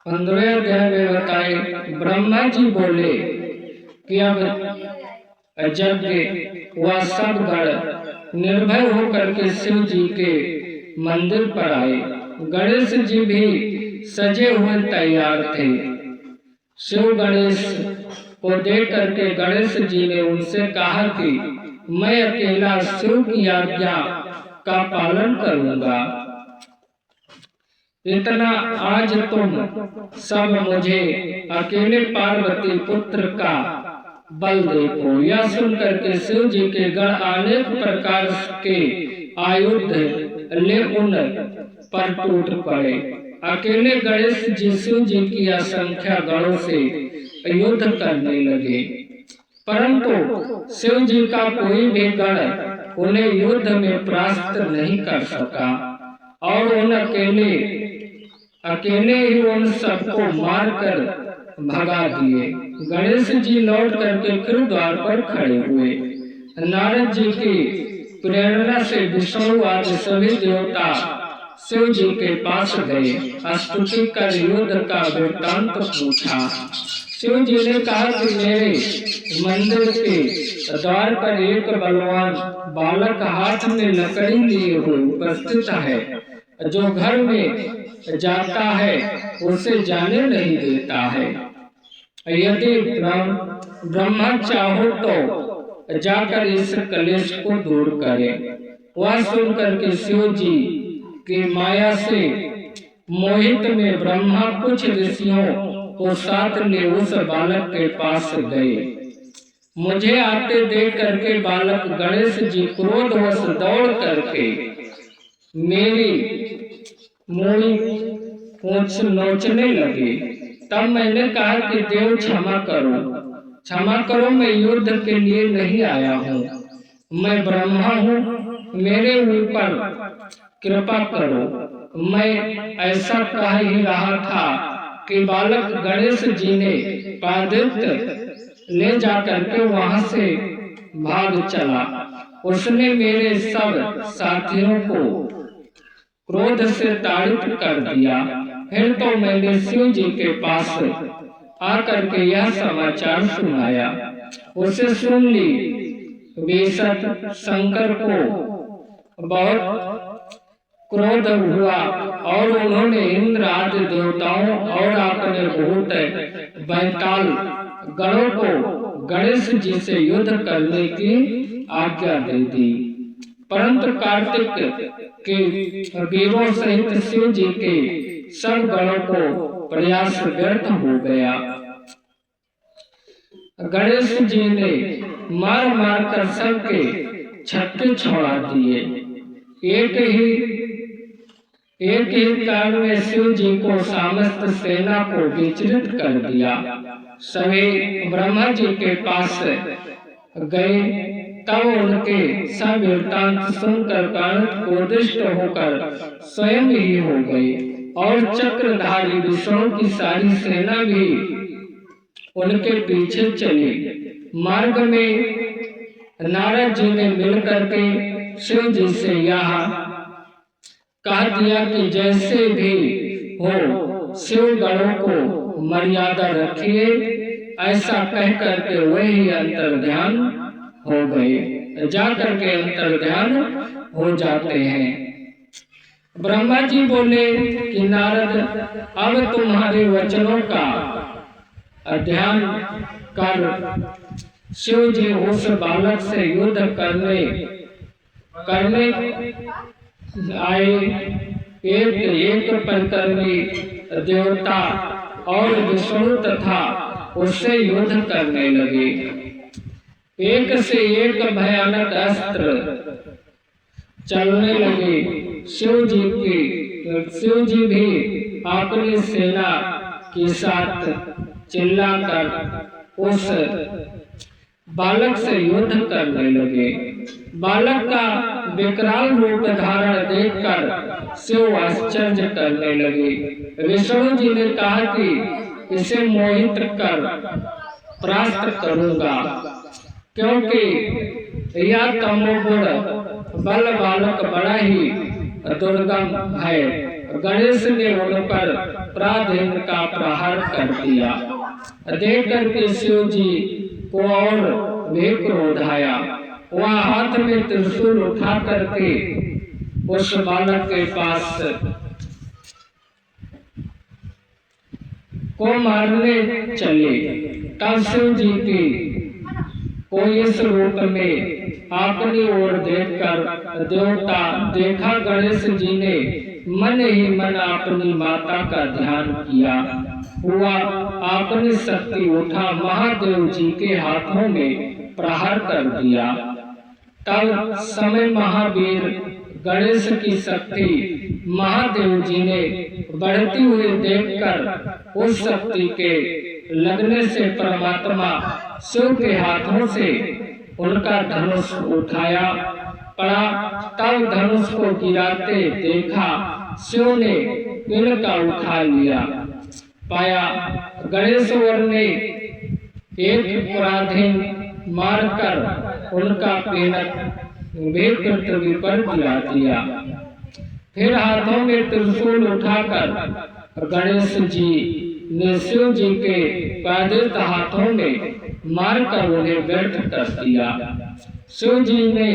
15वें अध्याय में बताए ब्रह्मा जी बोले कि अब यज्ञ व सब गण निर्भय होकर के शिव जी के मंदिर पर आए। गणेश जी भी सजे हुए तैयार थे। शिव गणेश को देख करके गणेश जी ने उनसे कहा कि मैं अकेला शिव की आज्ञा का पालन करूंगा। इतना आज तुम सब मुझे अकेले पार्वती पुत्र का बल देखो। यह सुनकर के शिव जी के गण अनेक प्रकार के आयुध ले उन पर टूट पड़े। अकेले गणेश जी शिव जी की असंख्य गणों से युद्ध करने लगे, परंतु शिव जी का कोई भी गण उन्हें युद्ध में परास्त नहीं कर सका और उन अकेले ही उन सबको मारकर भगा दिए। गणेश जी लौट करके फिर द्वार पर खड़े हुए। नारद जी की प्रेरणा से विष्णु आदि सभी देवता शिव जी के पास गए। स्तुति कर युद्ध का वृत्तांत पूछा। शिव जी ने कहा कि मेरे मंदिर के द्वार पर एक बलवान बालक हाथ में लकड़ी लिए हुए उपस्थित है, जो घर में जाता है उसे जाने नहीं देता है। यदि ब्रह्मा चाहो तो जाकर इस कलेश को दूर करे। वह सुनकर के शिव जी की माया से मोहित में ब्रह्मा कुछ ऋषियों को साथ ले उस बालक के पास गए। मुझे आते देख करके बालक गणेश जी क्रोधवश दौड़ करके मेरी मूड़ी पूंछ नोचने लगे। तब मैंने कहा कि देव क्षमा करो, मैं युद्ध के लिए नहीं आया हूँ, मैं ब्रह्मा हूँ, मेरे ऊपर कृपा करो। मैं ऐसा कह ही रहा था कि बालक गणेश जी ने पादित्य ले जाकर के वहां से भाग चला। उसने मेरे सब साथियों को क्रोध से ताड़ित कर दिया। फिर तो मैंने शिव जी के पास आकर के यह समाचार सुनाया। उसे सुन ली बेशक शंकर को बहुत क्रोध हुआ और उन्होंने इंद्र आदि देवताओं और अपने भूत बैताल गणों को गणेश जी से युद्ध करने की आज्ञा दे दी। परंतु कार्तिक के वीरों सहित शिव जी के सब गणों को प्रयास व्यर्थ हो गया। गणेश जी ने मार मार कर सबके छक्के छोड़ा दिए। एक ही काल में शिव जी को समस्त सेना को विचलित कर दिया। सभी ब्रह्मा जी के पास गए, तब उनके सब वृत्तांत सुनकर क्रोधिष्ठ होकर स्वयं ही हो गए और चक्रधारी विष्णु की सारी सेना भी उनके पीछे चली। मार्ग में नारद जी ने मिलकर के शिव जी से यह कह दिया कि जैसे भी हो शिव गणों को मर्यादा रखिए। ऐसा कह करके वही अंतर्ध्यान हो गए, जाकर के अंतर्ध्यान हो जाते हैं। ब्रह्मा जी बोले कि नारद, अब तुम्हारे वचनों का ध्यान कर। शिव जी उस बालक से युद्ध करने आए। एक परिकर्मी देवता और विष्णु तथा उससे युद्ध करने लगे। एक से एक भयानक अस्त्र चलने लगे। शिव जी भी अपनी सेना के साथ चिल्लाकर उस बालक से युद्ध करने लगे। बालक का विकराल रूप धारण देखकर शिव आश्चर्य करने लगे। विष्णु जी ने कहा कि इसे मोहित कर परास्त करूंगा, क्योंकि यह तमोगुण बल बालक बड़ा ही दुर्गम है। गणेश ने उन पर प्राधीन का प्रहार कर दिया। देख करके शिव जी को और भी क्रोध आया। वह हाथ में त्रिशूल उठा करके उस बालक के पास को मारने चले। तब शिव जी की को इस रूप में अपनी ओर देखकर देवता देखा। गणेश जी ने मन ही मन अपनी माता का ध्यान किया। हुआ अपनी शक्ति उठा महादेव जी के हाथों में प्रहार कर दिया। तब समय महावीर गणेश की शक्ति महादेव जी ने बढ़ती हुई देखकर उस शक्ति के लगने से परमात्मा शिव के हाथों से उनका धनुष उठाया पड़ा। तब धनुष को गिराते देखा शिव ने इनका उठा लिया। पाया गणेश वर ने एक पराधीन मारकर उनका पीनक भी पृथ्वी पर गिरा दिया। फिर हाथों में त्रिशूल उठाकर गणेश जी ने शिव जी के पैदित हाथों में मारकर उन्हें व्यर्थ कर दिया। शिव जी ने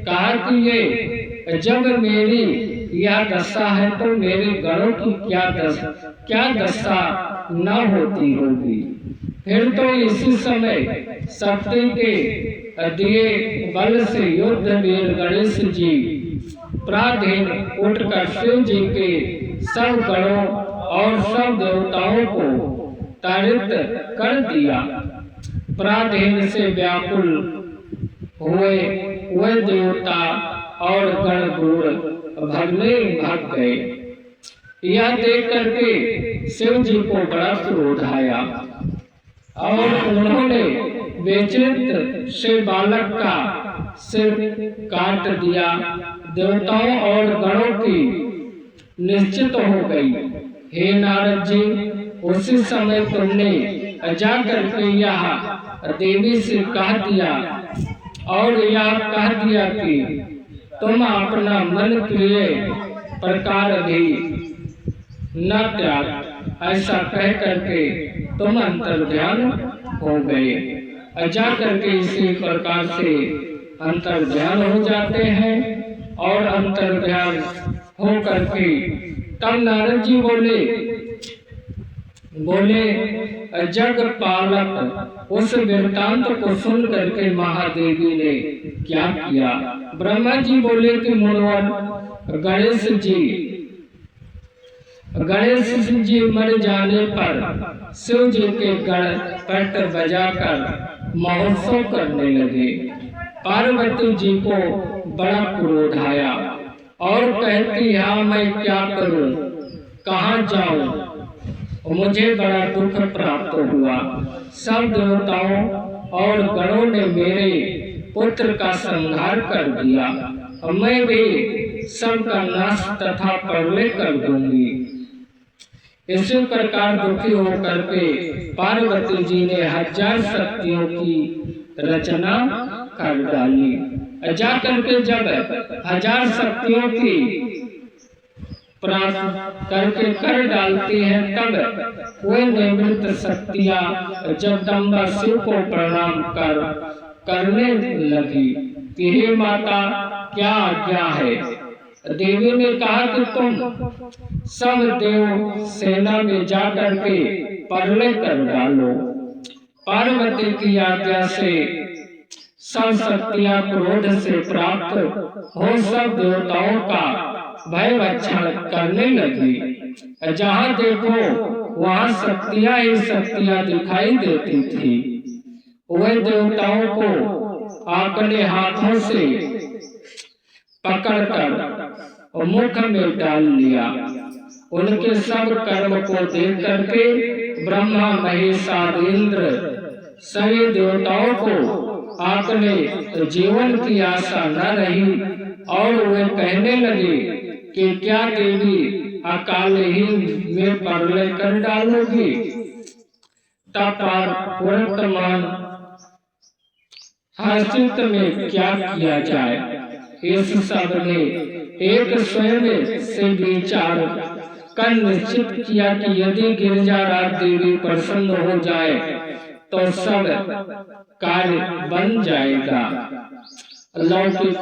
कहा कि ये जब मेरी यह दशा है तो मेरे गणों की क्या दशा न होती होगी। फिर तो इसी समय शक्ति के दिए बल से युद्ध वीर गणेश जी प्राधीन उठकर शिव जी के सब गणों और सब देवताओं को ताड़ित कर दिया। प्राधीन से व्याकुल हुए वह देवता और गण दूर भाग गए। यह देख करके शिव जी को बड़ा क्रोध आया और उन्होंने विचित्र से बालक का सिर काट दिया। देवताओं और गणों की निश्चित हो गई। हे नारद जी, उसी समय तुमने जा करके यह देवी से कह दिया और यह कह दिया कि तुम अपना मन प्रिय प्रकार भी न त्याग। ऐसा कह करके तुम अंतर्ध्यान हो गए। जा करके इसी प्रकार से अंतर्ध्यान हो जाते हैं और अंतर्ध्यान हो करके तब नारद जी बोले जग पालक। उस वृत्तांत को सुन करके महादेवी ने क्या किया। ब्रह्मा जी बोले कि मुनिवर गणेश जी मर जाने पर शिव जी के गण पट बजाकर महोत्सव करने लगे। पार्वती जी को बड़ा क्रोध आया और कहती हाँ मैं क्या करूं, कहाँ जाऊं, मुझे बड़ा दुख प्राप्त हुआ। सब देवताओं और गणों ने मेरे पुत्र का संहार कर दिया। मैं भी सबका नाश तथा प्रलय कर दूंगी। इसी प्रकार दुखी होकर के पार्वती जी ने 1000 शक्तियों की रचना कर डाली। जा करके जब 1000 शक्तियों की प्राप्त करके कर डालती है तब वे निवृत्त शक्तियां जगदम्बा शिव को प्रणाम करने लगी कि हे माता क्या आज्ञा है। देवी ने कहा कि तुम सब देव सेना में जा करके प्रलय कर डालो। पार्वती की आज्ञा से सब शक्तियां क्रोध से प्राप्त हो सब देवताओं का भय भक्षण करने लगी। जहाँ देखो वहाँ शक्तियां ही शक्तियां दिखाई देती थी। वे देवताओं को अपने हाथों से पकड़कर मुख में डाल लिया। उनके सब कर्म को देख करके ब्रह्मा महेश आदि इंद्र सभी देवताओं को अपने जीवन की आशा न रही और वे कहने लगे कि क्या देवी अकाल ही में प्रलय कर डालोगी। तब वर्तमान हर्षित में क्या किया जाए। इस सब ने एक स्वयं से विचार कर निश्चित किया कि यदि गिरिजाराज देवी प्रसन्न हो जाए तो सब कार्य बन जाएगा। लौकिक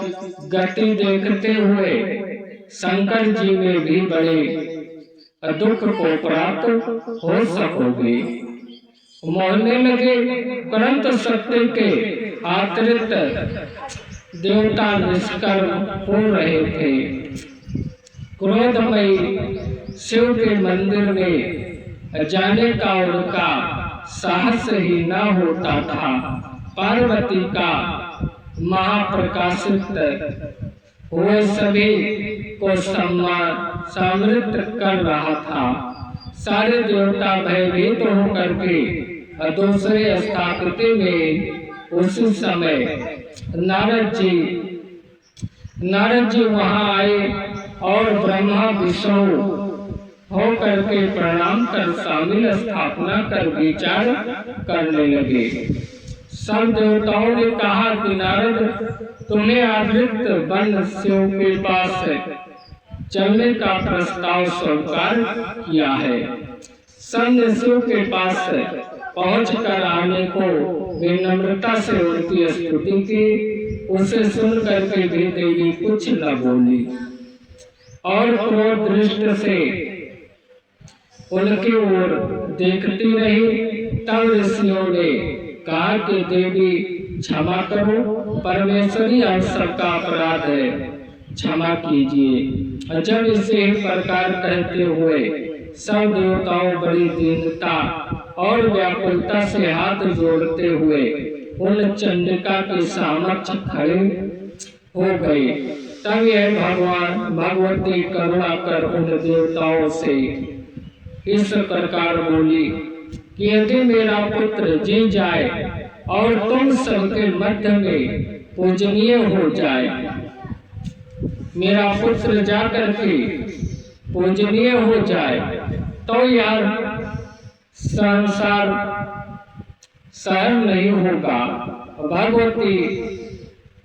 गति देखते हुए शंकर जी में भी बड़े दुख को प्राप्त हो सकोगे। मोहने लगे, परंतु सत्य के आश्रित देवता निष्कर्म हो रहे थे। क्रोधमयी शिव के मंदिर में जाने का उनका साहस ही न होता था। पार्वती का महाप्रकाशित हुए सभी को सम्मिलित कर रहा था। सारे देवता भयभीत होकर के दूसरे स्थापित में उसी समय नारद जी वहां आए और ब्रह्मा विष्णु हो करके प्रणाम कर शामिल स्थापना कर विचार करने लगे। सब देवताओं ने कहा कि नारद, तुम्हें आदृत बन शिव के पास चलने का प्रस्ताव स्वीकार किया है। सब ने शिव के पास पहुँच कर आने को विनम्रता से उनकी स्तुति की। उसे सुन करके भी देवी कुछ न बोली और क्रोध दृष्टि से उनकी ओर देखती रही। तब ऋषियों ने कहा कि देवी क्षमा करो, परमेश्वरी आप सबका अपराध है, क्षमा कीजिए। जब इसे प्रकार कहते हुए सब देवताओं बड़ी दीनता और व्याकुलता से हाथ जोड़ते हुए उन चंडिका के समक्ष खड़े हो गए। तब यह भगवती करुणा कर उन देवताओं से इस प्रकार बोली कि यदि मेरा पुत्र जी जाए और तुम सबके मध्य में पूजनीय हो जाए, मेरा पुत्र जाकर के पूजनीय हो जाए, तो यह संसार सहन नहीं होगा। भगवती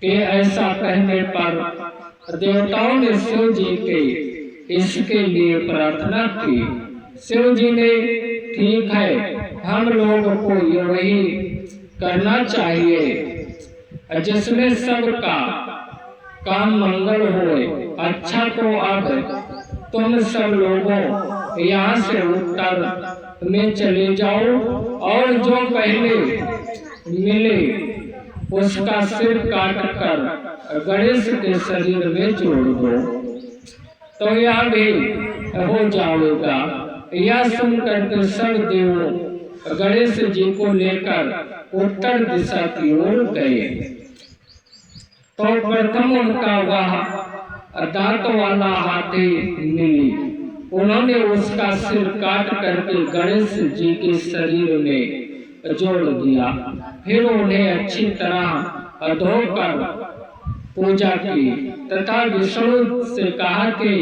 के ऐसा कहने पर देवताओं ने शिव जी के इसके लिए प्रार्थना की। शिव जी ने, ठीक है, हम लोगों को यही करना चाहिए, जिसमें सबका काम मंगल होए। अच्छा, तो अब तुम सब लोगों यहाँ से उत्तर में चले जाओ और जो पहले मिले उसका सिर काट कर गणेश के शरीर में जोड़ दो, तो यह भी हो जाएगा। यह सुनकर के सब देव गणेश जी को लेकर उत्तर दिशा की ओर गए। तो प्रथम उनका वह दांत वाला हाथी मिली। उन्होंने उसका सिर काट करके गणेश जी के शरीर में जोड़ दिया। फिर उन्हें अच्छी तरह धोकर पूजा की तथा विष्णु से कहा कि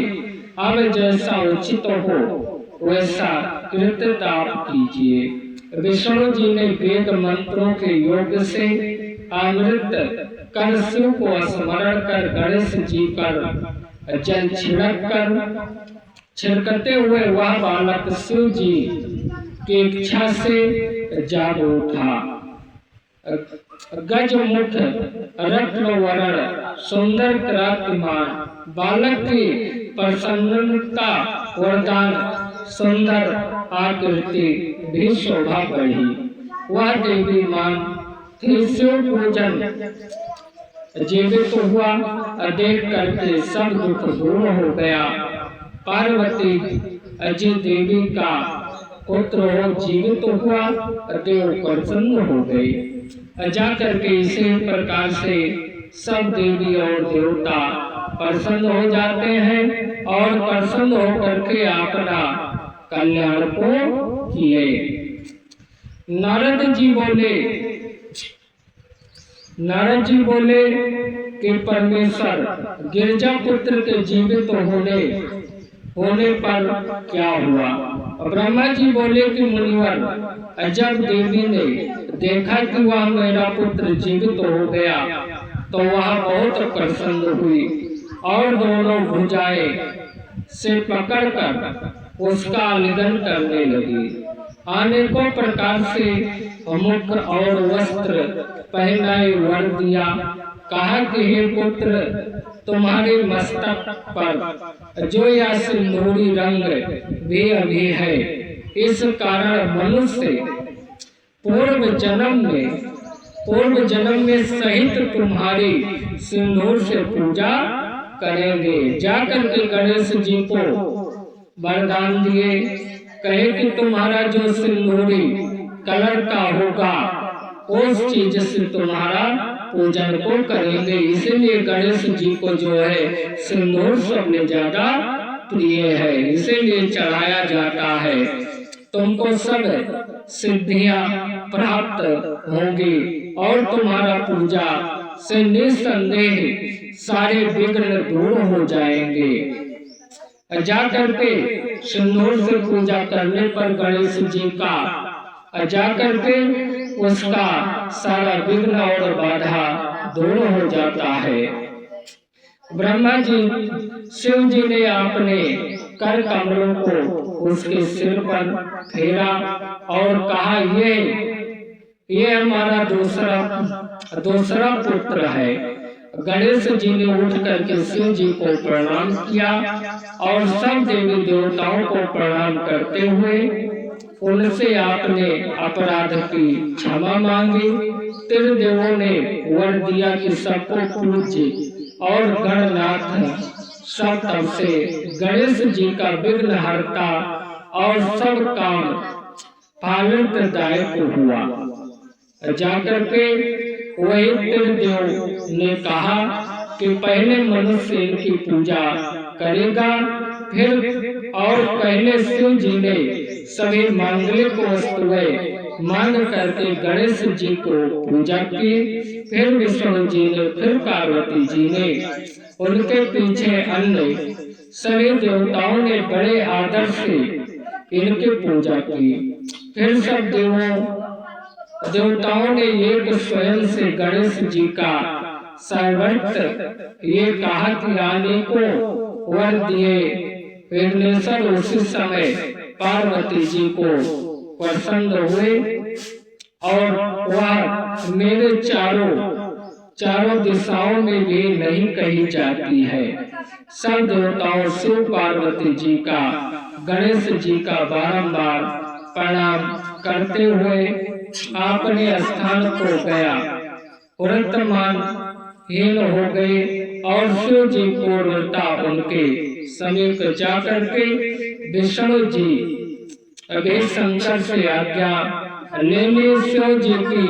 अब जैसा उचित हो वैसा कृत्य आप कीजिए। विष्णु जी ने वेद मंत्रों के योग से अमृत कर शिव को स्मरण कर गणेश जी पर जल छिड़कते हुए वह बालक शिव जी की इच्छा से जाग उठा। गजमुख रत्न वर्ण सुंदर कृतिमान बालक की प्रसन्नता वरदान सुंदर आकृति भी शोभा बढ़ी। वह देवी मान थी। शिव पूजन जीवित हुआ, देख करके सब दुख दूर हो गया। पार्वती जी देवी का पुत्र हो जीवित हुआ, देव प्रसन्न हो गए। जाकर के इसी प्रकार से सब देवी और देवता प्रसन्न हो जाते हैं और प्रसन्न होकर के अपना कल्याण को किए। नारद जी बोले कि परमेश्वर गिरजा पुत्र के जीवित होने पर क्या हुआ? ब्रह्मा जी बोले कि मुनिवर, जब देवी ने देखा कि वह मेरा पुत्र जीवित हो गया तो वह बहुत प्रसन्न हुई और दोनों भुजाएं से पकड़कर उसका आलिंगन करने लगी। अनेकों प्रकार से मुख और वस्त्र पहनाए वर दिया। कहा कि हे पुत्र, तुम्हारे मस्तक पर जो यह सिंदूरी रंग भी अभी है, इस कारण मनुष्य पूर्व जन्म में सहित तुम्हारी सिंदूर से पूजा करेंगे। जाकर के गणेश जी को वरदान दिए, कहे कि तुम्हारा जो सिंदूरी कलर का होगा उस चीज से तुम्हारा पूजन को करेंगे। इसीलिए गणेश जी को जो है सिंदूर सबसे ज्यादा प्रिय है, इसीलिए चढ़ाया जाता है। तुमको सब सिद्धियां प्राप्त होंगी और तुम्हारा पूजा से निसंदेह सारे विघ्न दूर हो जाएंगे। जाकर के सिंदूर से पूजा करने पर गणेश जी का जाकर के उसका सारा विघ्न और बाधा दूर हो जाता है। ब्रह्मा जी शिव जी ने अपने कर कमलों को उसके सिर पर फेरा और कहा, ये हमारा दूसरा पुत्र है। गणेश जी ने उठ करके शिव जी को प्रणाम किया और सब देवी देवताओं को प्रणाम करते हुए उनसे आपने अपराध की क्षमा मांगी। त्रिदेवों ने वर दिया कि सबको पूज्य और गणनाथ सब तब से गणेश जी का विघ्न हरता और सब काम फलदायक हुआ। जाकर के वही त्रिदेव ने कहा कि पहले मनुष्य इनकी पूजा करेगा, फिर और पहले शिव जी ने सभी मांगलिक वस्तुएं मांग करके गणेश जी को पूजा की। फिर विष्णु जी ने, फिर पार्वती जी ने, उनके पीछे अन्य सभी देवताओं ने बड़े आदर से इनकी पूजा की। फिर सब देवताओं ने एक स्वयं से गणेश जी का सर्वत्र ये कहा कि आने को वर दिए। विघ्नेश्वर उसी समय पार्वती जी को प्रसन्न हुए और वह मेरे चारों दिशाओं में भी नहीं कही जाती है। सब देवताओं शिव पार्वती जी का गणेश जी का बारंबार प्रणाम करते हुए अपने स्थान को गया, वर्तमान हीन हो गए और शिव जी पूर्णता उनके समीप जाकर के विष्णु जी अभी शंकर से आज्ञा लेने शिव जी की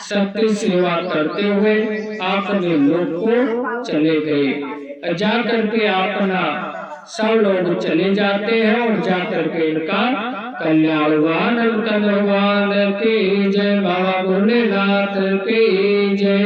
सत्य सेवा करते हुए अपने लोक को चले गए। जाकर के अपना सब लोग चले जाते हैं और जाकर के इनका कल्याण की जय, बाबा भोलेनाथ की जय।